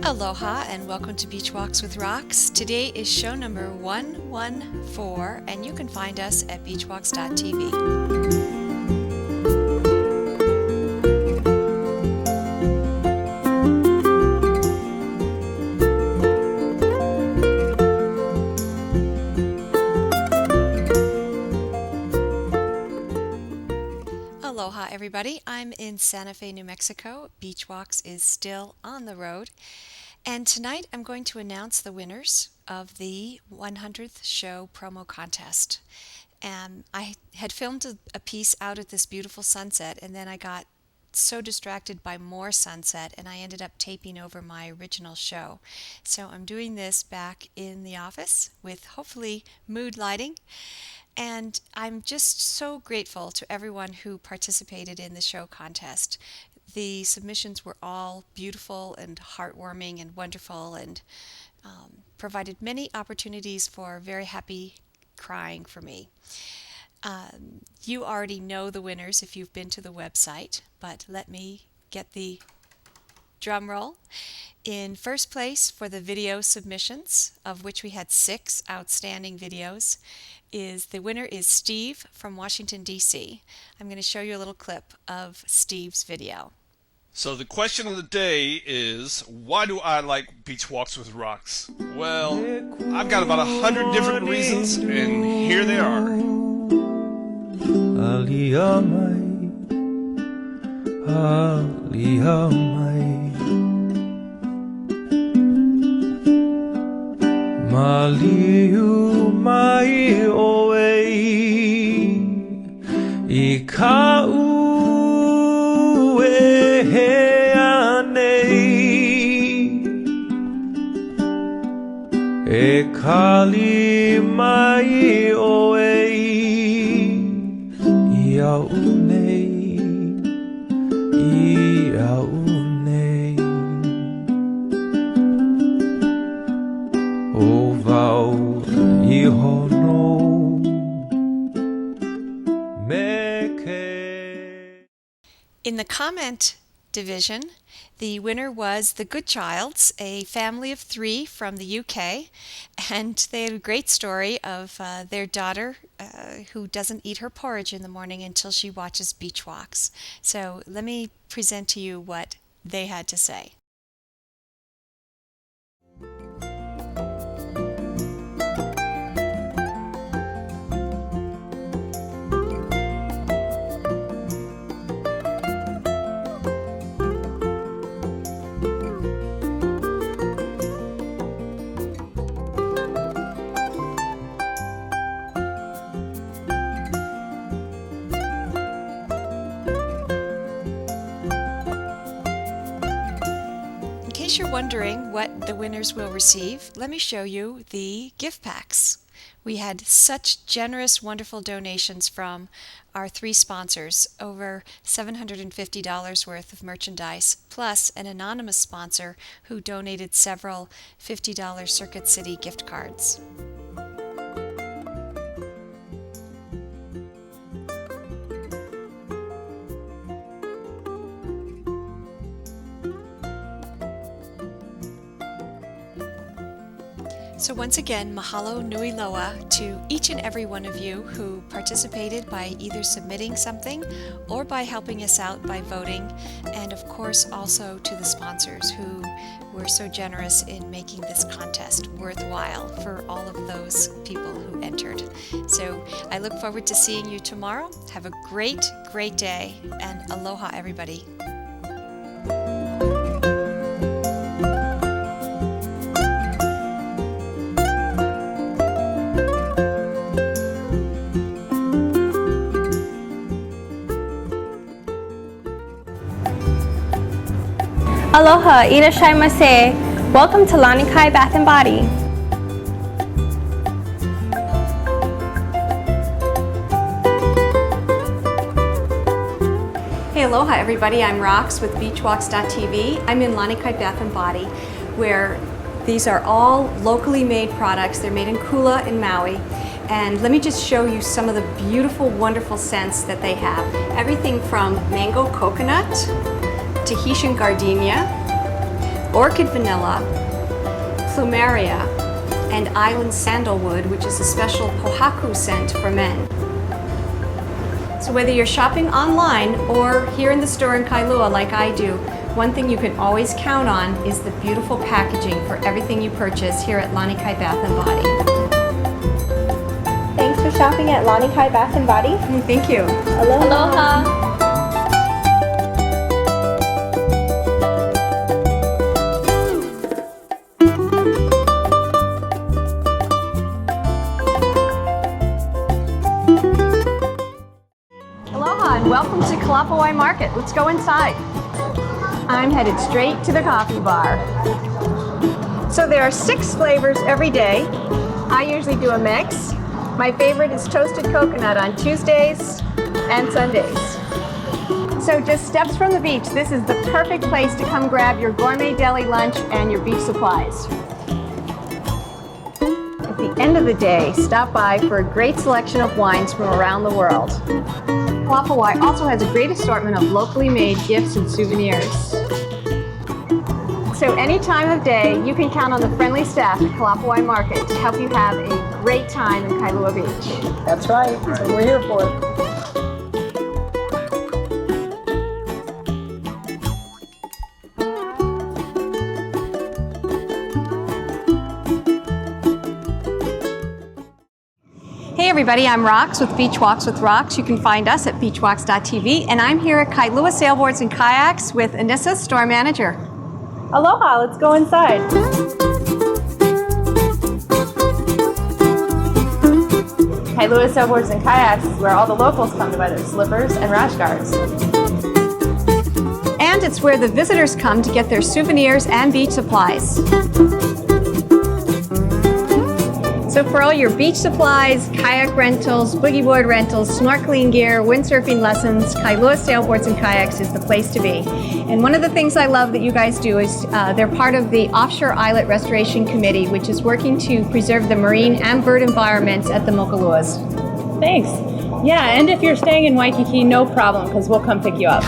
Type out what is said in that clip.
Aloha and welcome to Beachwalks with Rocks. Today is show number 114 and you can find us at beachwalks.tv. Aloha everybody, I'm in Santa Fe, New Mexico. Beachwalks is still on the road. And tonight I'm going to announce the winners of the 100th show promo contest. And I had filmed a piece out at this beautiful sunset, and then I got so distracted by more sunset, and I ended up taping over my original show. So I'm doing this back in the office with hopefully mood lighting. And I'm just so grateful to everyone who participated in the show contest. The submissions were all beautiful and heartwarming and wonderful and provided many opportunities for very happy crying for me. You already know the winners if you've been to the website, but let me get the drum roll. In first place for the video submissions, of which we had 6 outstanding videos, the winner is Steve from Washington, D.C. I'm going to show you a little clip of Steve's video. So the question of the day is, why do I like beach walks with rocks? Well, I've got about 100 different reasons, and here they are. Maliu mai oe I ka ue he anei E kali mai oe I au nei I au nei O vau I hono meke. In the comment division, the winner was the Goodchilds, a family of 3 from the UK, and they had a great story of their daughter who doesn't eat her porridge in the morning until she watches Beachwalks. So let me present to you what they had to say. In case you're wondering what the winners will receive, let me show you the gift packs. We had such generous, wonderful donations from our 3 sponsors, over $750 worth of merchandise, plus an anonymous sponsor who donated several $50 Circuit City gift cards. So once again, mahalo nui loa to each and every one of you who participated by either submitting something or by helping us out by voting, and of course also to the sponsors who were so generous in making this contest worthwhile for all of those people who entered. So I look forward to seeing you tomorrow. Have a great, great day, and aloha everybody. Aloha, irashaimase. Welcome to Lanikai Bath and Body. Hey, aloha everybody. I'm Rox with Beachwalks.tv. I'm in Lanikai Bath and Body, where these are all locally made products. They're made in Kula in Maui. And let me just show you some of the beautiful, wonderful scents that they have. Everything from mango coconut, Tahitian gardenia, orchid vanilla, plumeria, and island sandalwood, which is a special pohaku scent for men. So whether you're shopping online or here in the store in Kailua like I do, one thing you can always count on is the beautiful packaging for everything you purchase here at Lanikai Bath & Body. Thanks for shopping at Lanikai Bath & Body. Thank you. Aloha. Aloha. Aloha and welcome to Kalapawai Market. Let's go inside. I'm headed straight to the coffee bar. So there are 6 flavors every day. I usually do a mix. My favorite is toasted coconut on Tuesdays and Sundays. So just steps from the beach, this is the perfect place to come grab your gourmet deli lunch and your beach supplies. At the end of the day, stop by for a great selection of wines from around the world. Kalapawai also has a great assortment of locally made gifts and souvenirs. So any time of day, you can count on the friendly staff at Kalapawai Market to help you have a great time in Kailua Beach. That's right. That's what we're here for. Hey everybody, I'm Rox with Beachwalks with Rox. You can find us at beachwalks.tv, and I'm here at Kailua Sailboards and Kayaks with Anissa, store manager. Aloha, let's go inside. Kailua Sailboards and Kayaks is where all the locals come to buy their slippers and rash guards. And it's where the visitors come to get their souvenirs and beach supplies. So for all your beach supplies, kayak rentals, boogie board rentals, snorkeling gear, windsurfing lessons, Kailua Sailboards and Kayaks is the place to be. And one of the things I love that you guys do is they're part of the Offshore Islet Restoration Committee, which is working to preserve the marine and bird environments at the Mokaluas. Thanks. Yeah, and if you're staying in Waikiki, no problem, because we'll come pick you up.